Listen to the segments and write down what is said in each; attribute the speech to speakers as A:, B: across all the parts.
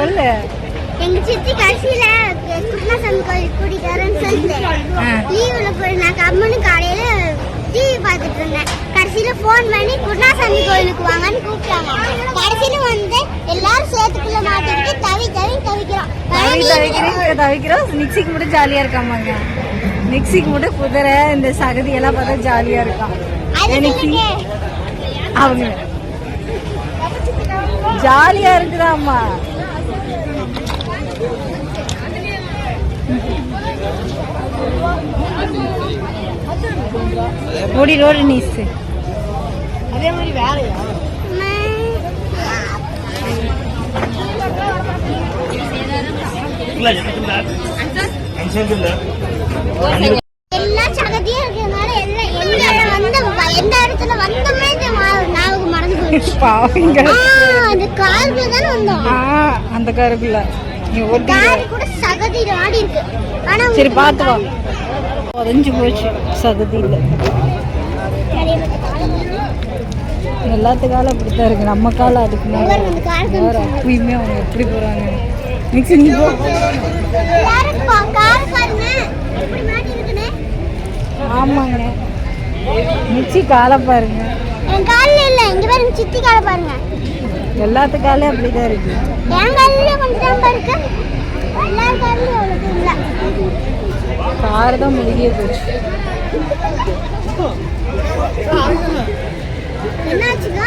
A: சொல்லு.
B: எங்க சித்தி கடைசியில குருணாசாமி கோயில் கூட்டிட்டு சொல்லிட்டு லீவுல போய் நான் கம்முன்னு காலையில டிவி பார்த்துட்டு இருந்தேன். கடைசியில போன் பண்ணி குருணாசாமி கோயிலுக்கு வாங்கன்னு கூப்பிட்டாங்க. கடைசியில வந்து எல்லாரும் சேத்துக்குள்ள மாட்டிக்கிட்டு
A: தவிக்கிறோம். மிக்சிக்கு மட்டும் ஜாலியா இருக்காமாங்க. மிக்சிக்கு மட்டும் குதிரை இந்த சகதி எல்லாம் பார்த்தா ஜாலியா இருக்கான். அவங்க ஜாலியா இருக்குதாம்மா. ஓடி ரோடு நீஸ் அதே மாதிரி வேலையா
B: எல்லா சகதியா இருக்கிறதுனால எந்த இடத்துல வந்தோமே ஞாபகம் மறந்து போயிடுச்சு. அந்த காருக்குள்ள தானே வந்தோம்.
A: அந்த காருக்குள்ள
B: காரு கூட சகதியில ஆடி இருக்கு. ஆனா
A: சரி பாத்து வா. உதஞ்சு போச்சு சகதியில. எல்லாத்து காலம் அப்படித்தான் இருக்கு. நம்ம காலம் அதுக்கு மேல எப்பயுமே அவங்க எப்படி போறாங்க. மிக்சி நீ போ. ஆமாங்க மிக்சி காலை பாருங்க.
B: என் காலில் இல்ல இங்க பாருங்க சித்தி காலை பாருங்க.
A: எல்லாத்து காலையும் அப்படிதான் இருக்கு.
B: என் காலிலே கொஞ்சம் தான் இருக்கு. எல்லா காலிலும் அவ்வளவு இல்ல.
A: கார் தான் முழுகியே போச்சு.
B: என்னாச்சுங்க?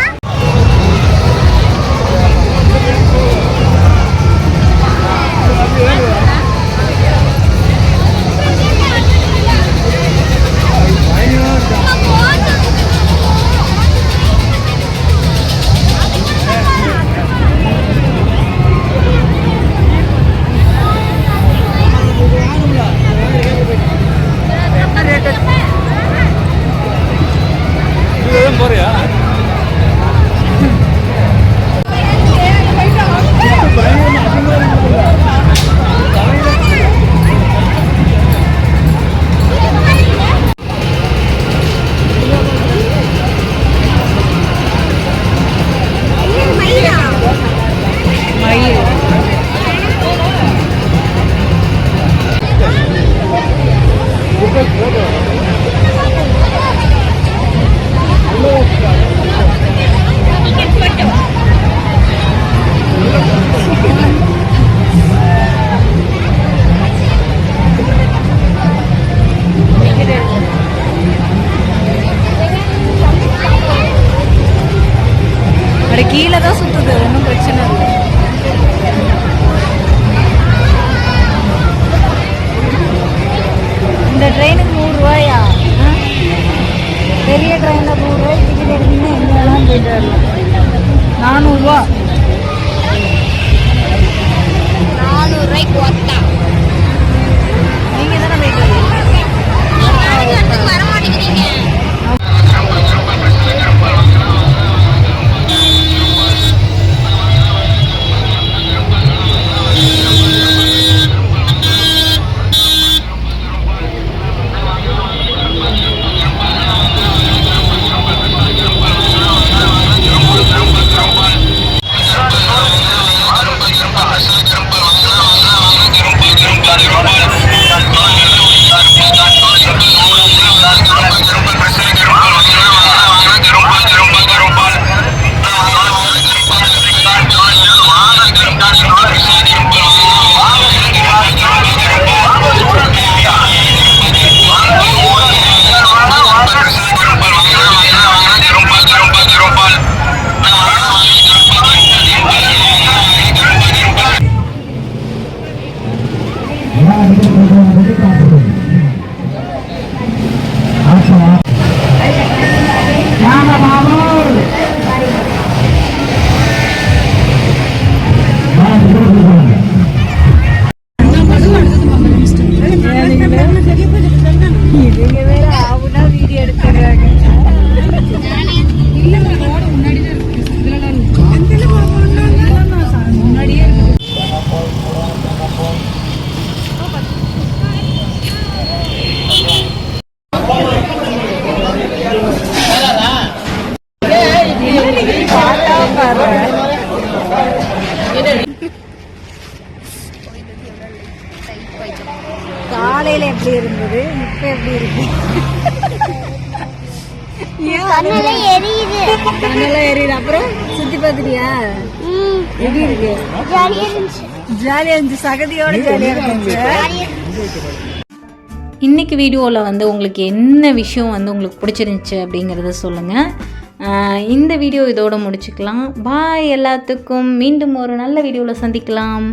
A: கீழே தான் சுத்துது. ஒன்றும் பிரச்சனை இல்லை. இந்த ட்ரெயினுக்கு 100 ரூபாயா? பெரிய ட்ரெயினில் 100 ரூபாய்க்கு டிக்கெட் எடுத்தீங்கன்னா எங்கெல்லாம் போயிட்டு வரலாம். 400 ரூபா.
B: 400 ரூபாய்க்கு ஒத்தா.
A: நீங்கள் தானே போயிட்டு
B: வர மாட்டேங்கிறீங்க.
C: Gracias.
A: பார்க்கையில எப்படி இருந்தது, இப்போ எப்படி இருக்கு?
B: கண்ணெல்லாம் எரியுது.
A: கண்ணெல்லாம் எரியுது. அப்புறம் சுத்தி பார்த்துட்டியா? எப்படி இருக்கு?
B: ஜாலியா இருந்துச்சு.
A: ஜாலியாக இருந்துச்சு. சகதியோட ஜாலியாக இருந்துச்சு.
C: இன்றைக்கி வீடியோவில் வந்து உங்களுக்கு என்ன விஷயம் வந்து உங்களுக்கு பிடிச்சிருந்துச்சு அப்படிங்கிறத சொல்லுங்கள். இந்த வீடியோ இதோடு முடிச்சுக்கலாம். பாய் எல்லாத்துக்கும். மீண்டும் ஒரு நல்ல வீடியோவில் சந்திக்கலாம்.